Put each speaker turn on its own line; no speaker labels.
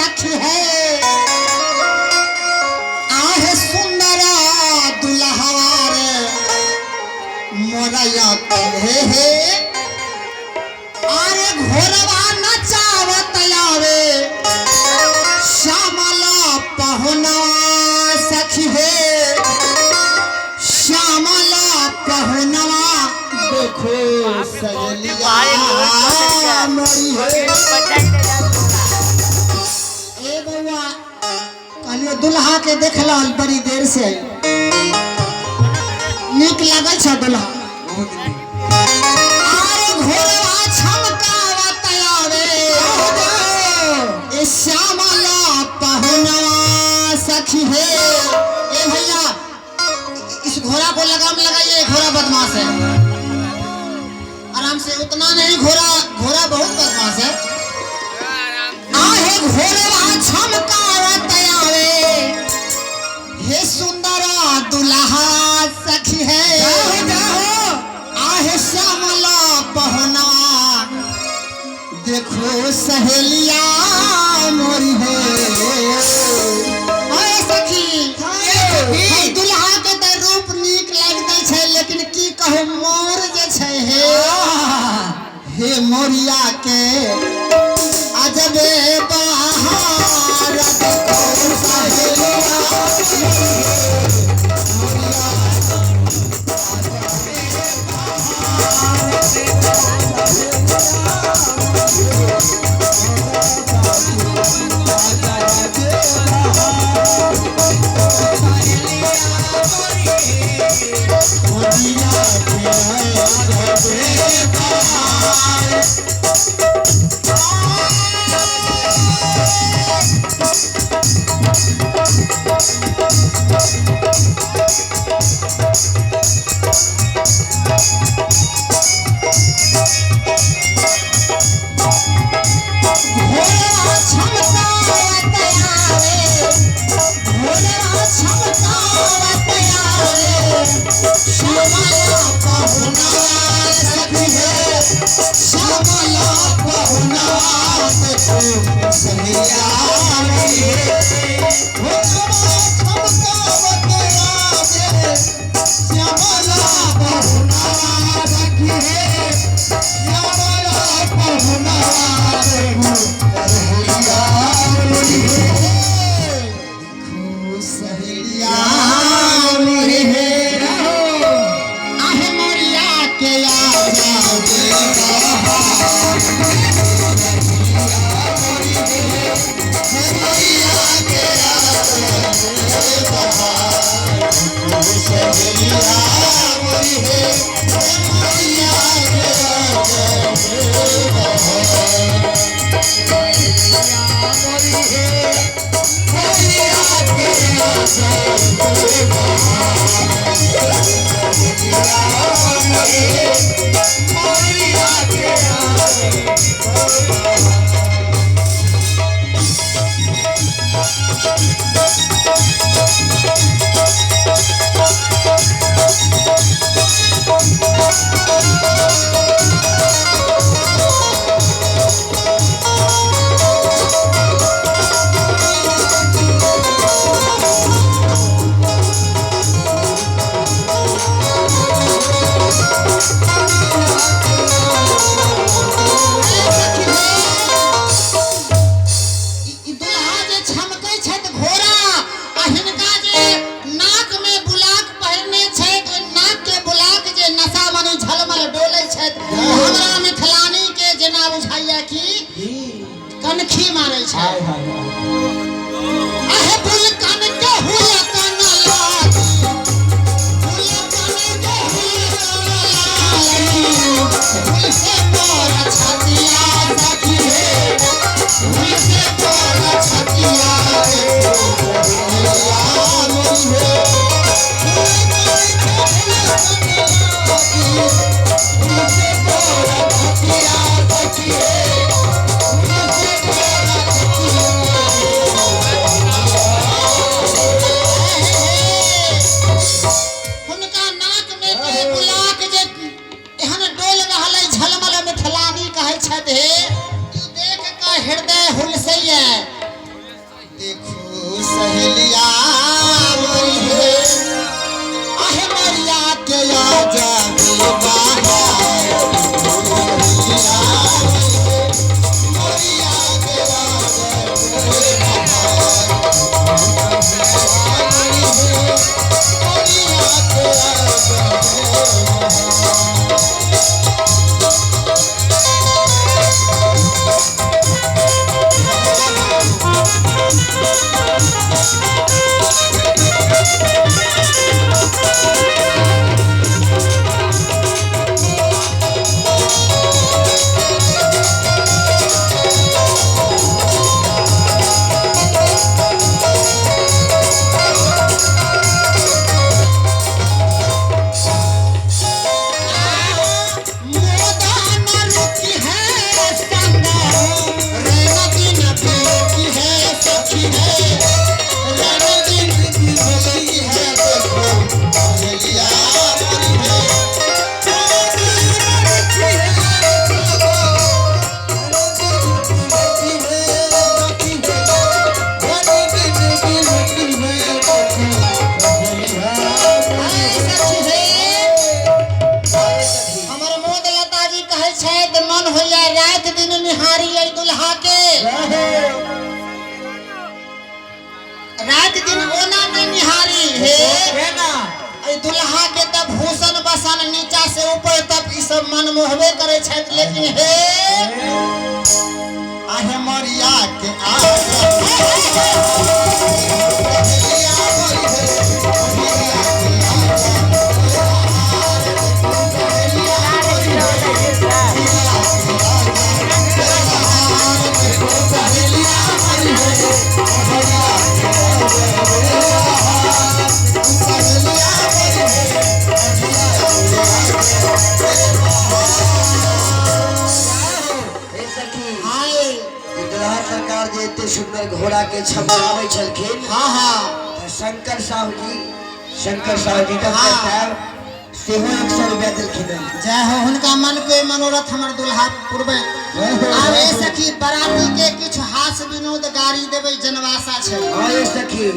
सखी है आहे सुंदरा दुल्हार मोरया हे अरे घोरवा नचावत आवे श्यामला पहुनवा सखी है श्यामला पहुनवा देखो सजलिया मोरी है ए बउआ कहलियो दुल्हा के देखला बड़ी देर से नीक लागल छ दुल्हा आरे घोरवा छमकावत आवे ए श्यामला पहुनवा सखी है ए भैया इस घोड़ा को लगाम लगाइए घोड़ा बदमाश है आराम से उतना नहीं घोड़ा बहुत बदमाश है आहे घोड़वा छमकावत आवे हे सुंदरा दुल्हा सखी है आहे श्यामला पहुना देखो सहेलिया मोरी है ओए सखी दुल्हा के तो रूप नीक लगते छै लेकिन की कहू मोर जे छै हे मोरिया के अजबे बहार देखो सहेलिया कनखी मारे छै आहे बुल कन के हुल कन लागी बुल कन के हुल से मोर छतिया सखी है बुल से मोर छतिया एक दिन ओना के निहारी हे
ना
ए दुल्हा के तब भूषण बसन नीचा से ऊपर तक ई सब मन मोहबे करे छथि लेकिन हे आहे मरिया के
सरकार जे एते सुंदर घोड़ा के छमरावे छलखिन
हां हां
शंकर साहू जी का साहब सेहो 100 रुपया देलखिन
जय हो हुनका मन के मनोरथ हमर दुल्हा पूर्वे आवे सखी बराती के किछ हास विनोद गाड़ी देबै जनवासा छै
हां सखी